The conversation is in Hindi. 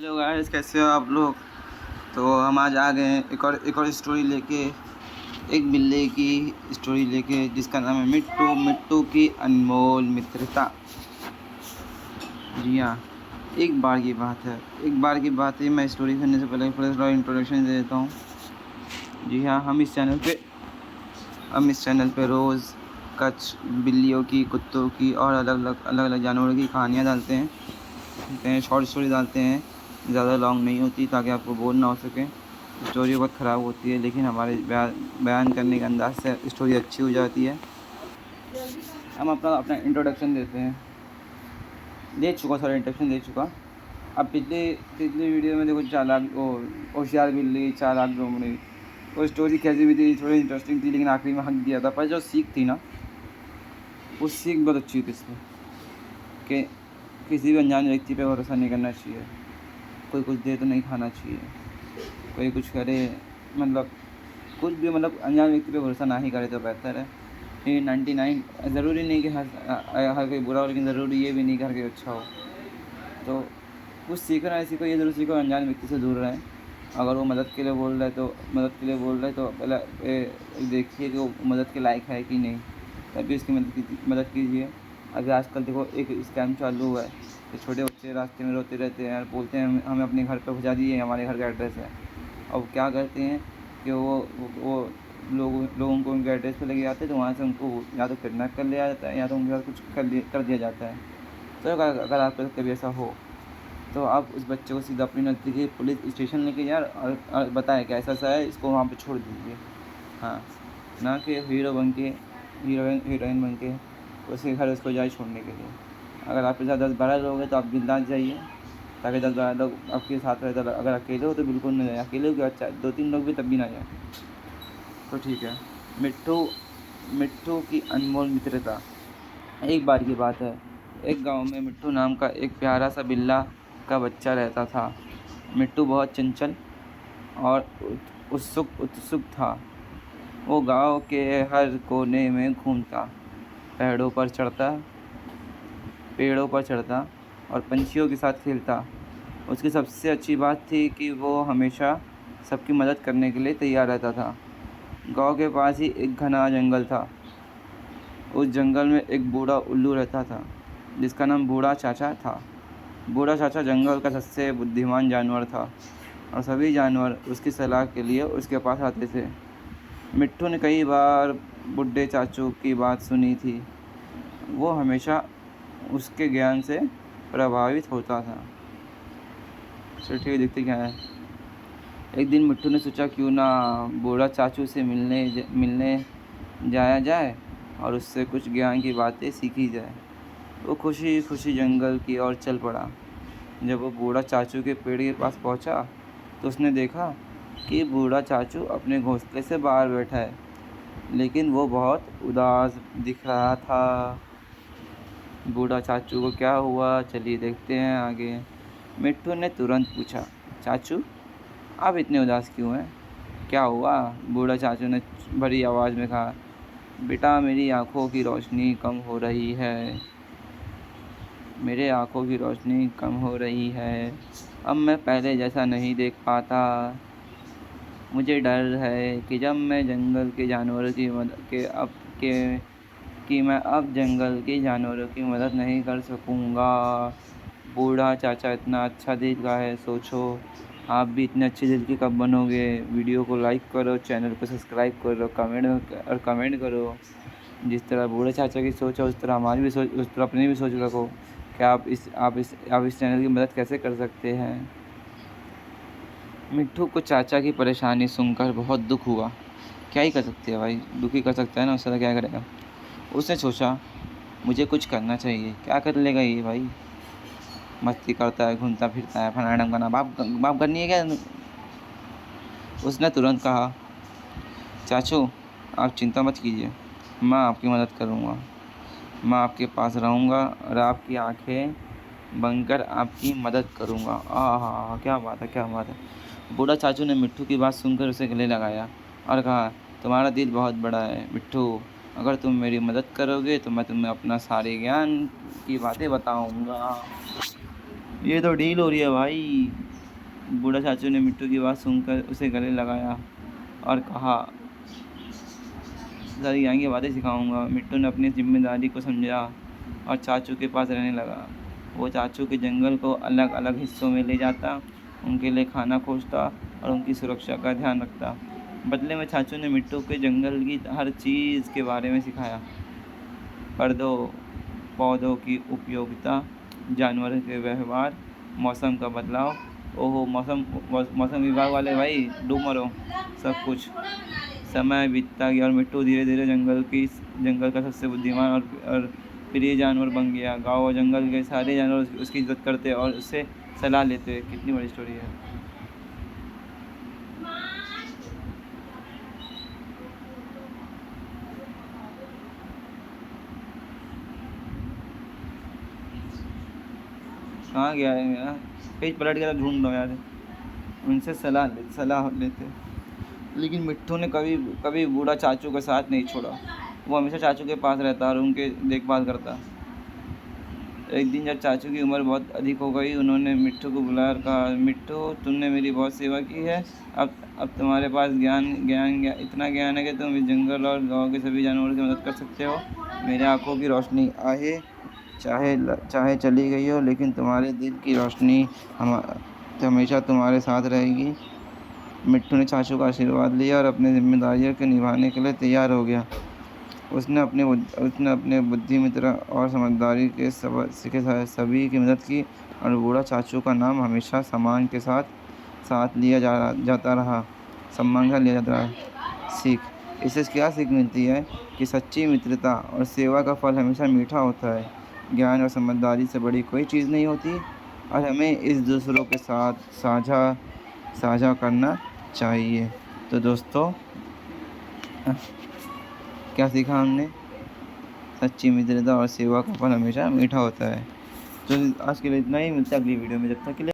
हेलो गाइस, कैसे हो आप लोग। तो हम आज आ गए हैं एक और स्टोरी लेके, एक बिल्ली की स्टोरी लेके, जिसका नाम है मिट्टू। मिट्टू की अनमोल मित्रता। जी हाँ, एक बार की बात है। मैं स्टोरी करने से पहले थोड़ा इंट्रोडक्शन दे देता हूँ। जी हाँ, हम इस चैनल पे रोज़ कच्छ, बिल्लियों की, कुत्तों की और अलग अलग जानवरों की कहानियाँ डालते हैं, शॉर्ट स्टोरी डालते हैं। ज़्यादा लॉन्ग नहीं होती, ताकि आपको बोर ना हो सके। स्टोरी बहुत ख़राब होती है, लेकिन हमारे बयान करने के अंदाज से स्टोरी अच्छी हो जाती है। हम अपना इंट्रोडक्शन देते हैं। इंट्रोडक्शन दे चुका। अब पिछली वीडियो में देखो, चालाक होशियार बिल्ली, चालाक लोमड़ी, वो स्टोरी कैसी भी थी, थोड़ी इंटरेस्टिंग थी, लेकिन आखिरी में हक दिया था। पर जो सीख थी ना, वो सीख बहुत अच्छी थी इसमें, कि किसी भी अनजान व्यक्ति पे भरोसा नहीं करना चाहिए। कोई कुछ दे तो नहीं खाना चाहिए। कोई कुछ करे, मतलब कुछ भी, मतलब अनजान व्यक्ति पे भरोसा ना ही करे तो बेहतर है। ये 99 ज़रूरी नहीं कि हर कोई बुरा हो, लेकिन ज़रूरी ये भी नहीं कि हर कोई अच्छा हो। तो कुछ सीखना है, सीखो, ये ज़रूर सीखो, अनजान व्यक्ति से दूर रहें। अगर वो मदद के लिए बोल रहा है तो पहले देखिए कि वो मदद के लायक है कि नहीं, तभी उसकी मदद कीजिए। अभी आजकल देखो, एक स्कैम चालू हुआ है कि छोटे बच्चे रास्ते में रोते रहते हैं और बोलते हैं हमें अपने घर पर पहुँचा दीजिए, हमारे घर का एड्रेस है। अब क्या करते हैं कि वो लोगों को उनके एड्रेस पे लेके जाते हैं, तो वहाँ से उनको या तो किडनैप कर लिया जाता है, या तो उनके साथ कुछ कर दिया जाता है। तो अगर आपके साथ कभी ऐसा हो, तो आप उस बच्चे को सीधा अपनी नज़दीकी पुलिस स्टेशन लेके जाए और बताएं कि ऐसा है, इसको वहाँ पे छोड़ दीजिए। हाँ, ना कि हीरोइन बन के उसके घर उसको जाए छोड़ने के लिए। अगर आपके साथ 10-12 लोग हैं तो आप बिंदास जाइए, ताकि 10-12 लोग आपके साथ रहते। अगर अकेले हो तो बिल्कुल ना जाए, अकेले हो, अच्छा 2-3 लोग भी तब भी ना जाए। तो ठीक है। मिट्टू की अनमोल मित्रता। एक बार की बात है, एक गांव में मिट्टू नाम का एक प्यारा सा बिल्ला का बच्चा रहता था। मिट्टू बहुत चंचल और उत्सुक था। वो गांव के हर कोने में घूमता, पेड़ों पर चढ़ता और पंछियों के साथ खेलता। उसकी सबसे अच्छी बात थी कि वो हमेशा सबकी मदद करने के लिए तैयार रहता था। गांव के पास ही एक घना जंगल था। उस जंगल में एक बूढ़ा उल्लू रहता था, जिसका नाम बूढ़ा चाचा था। बूढ़ा चाचा जंगल का सबसे बुद्धिमान जानवर था, और सभी जानवर उसकी सलाह के लिए उसके पास आते थे। मिट्टू ने कई बार बूढ़े चाचू की बात सुनी थी। वो हमेशा उसके ज्ञान से प्रभावित होता था। चलो ठीक है, देखते क्या है। एक दिन मिट्टू ने सोचा, क्यों ना बूढ़ा चाचू से मिलने जाया जाए और उससे कुछ ज्ञान की बातें सीखी जाए। वो खुशी खुशी जंगल की ओर चल पड़ा। जब वो बूढ़ा चाचू के पेड़ के पास पहुंचा, तो उसने देखा कि बूढ़ा चाचू अपने घोंसले से बाहर बैठा है, लेकिन वो बहुत उदास दिख रहा था। बूढ़ा चाचू को क्या हुआ, चलिए देखते हैं आगे। मिट्टू ने तुरंत पूछा, चाचू आप इतने उदास क्यों हैं, क्या हुआ। बूढ़ा चाचू ने भरी आवाज़ में कहा, बेटा मेरी आँखों की रोशनी कम हो रही है। अब मैं पहले जैसा नहीं देख पाता। मुझे डर है कि जब मैं जंगल के जानवरों की मदद के अब के कि मैं अब जंगल के जानवरों की मदद नहीं कर सकूँगा। बूढ़ा चाचा इतना अच्छा दिल का है, सोचो आप भी इतने अच्छे दिल के कब बनोगे। वीडियो को लाइक करो, चैनल को सब्सक्राइब करो, कमेंट करो। जिस तरह बूढ़े चाचा की सोच है, उस तरह हमारी भी सोच, उस तरह अपनी भी सोच रखो कि आप इस चैनल की मदद कैसे कर सकते हैं। मिट्टू को चाचा की परेशानी सुनकर बहुत दुख हुआ। क्या ही कर सकते हैं भाई, दुखी कर सकता है ना, उससे क्या करेगा। उसने सोचा, मुझे कुछ करना चाहिए। क्या कर लेगा ये भाई, मस्ती करता है, घूमता फिरता है, फलाना ढमकाना, बाप करनी है क्या। उसने तुरंत कहा, चाचू आप चिंता मत कीजिए, मैं आपकी मदद करूँगा। मैं आपके पास रहूँगा और आपकी आंखें बनकर आपकी मदद करूँगा। आहा, क्या बात है। बूढ़ा चाचू ने मिट्टू की बात सुनकर उसे गले लगाया और कहा, तुम्हारा दिल बहुत बड़ा है मिट्टू। अगर तुम मेरी मदद करोगे तो मैं तुम्हें अपना सारे ज्ञान की बातें बताऊँगा। ये तो डील हो रही है भाई। बूढ़ा चाचू ने मिट्टू की बात सुनकर उसे गले लगाया और कहा, सारी ज्ञान की बातें सिखाऊंगा। मिट्टू ने अपनी जिम्मेदारी को समझा और चाचू के पास रहने लगा। वो चाचू के जंगल को अलग अलग हिस्सों में ले जाता, उनके लिए खाना खोजता और उनकी सुरक्षा का ध्यान रखता। बदले में चाचू ने मिट्टू के जंगल की हर चीज़ के बारे में सिखाया, पौधों की उपयोगिता, जानवरों के व्यवहार, मौसम का बदलाव। ओहो, मौसम विभाग वाले भाई डूब मरो। सब कुछ। समय बीतता गया और मिट्टू धीरे धीरे जंगल का सबसे बुद्धिमान और प्रिय जानवर बन गया। गाँव और जंगल के सारे जानवर उसकी इज्जत करते और उससे सलाह लेते। कितनी बड़ी स्टोरी है। कहाँ गया है मेरा पेज? पलट गया, ढूंढ दो यार। उनसे सलाह लेते। लेकिन मिट्टू ने कभी बूढ़ा चाचू का साथ नहीं छोड़ा। वो हमेशा चाचू के पास रहता और उनके देखभाल करता। एक दिन जब चाचू की उम्र बहुत अधिक हो गई, उन्होंने मिट्टू को बुलाया और कहा, मिट्टू, तुमने मेरी बहुत सेवा की है। अब तुम्हारे पास इतना ज्ञान है कि तुम इस जंगल और गांव के सभी जानवरों की मदद कर सकते हो। मेरे आंखों की रोशनी चाहे चली गई हो, लेकिन तुम्हारे दिल की रोशनी हमेशा तुम्हारे साथ रहेगी। मिट्टू ने चाचू का आशीर्वाद लिया और अपनी जिम्मेदारियों को निभाने के लिए तैयार हो गया। उसने अपने बुद्धिमत्ता और समझदारी के सभी की मदद की और बूढ़ा चाचू का नाम हमेशा सम्मान के साथ लिया जाता रहा। इससे क्या सीख मिलती है कि सच्ची मित्रता और सेवा का फल हमेशा मीठा होता है। ज्ञान और समझदारी से बड़ी कोई चीज़ नहीं होती और हमें इस दूसरों के साथ साझा करना चाहिए। तो दोस्तों, क्या सीखा हमने? सच्ची मित्रता और सेवा का फल हमेशा मीठा होता है। तो आज के लिए इतना ही। मिलता है अगली वीडियो में। जब तक के लिए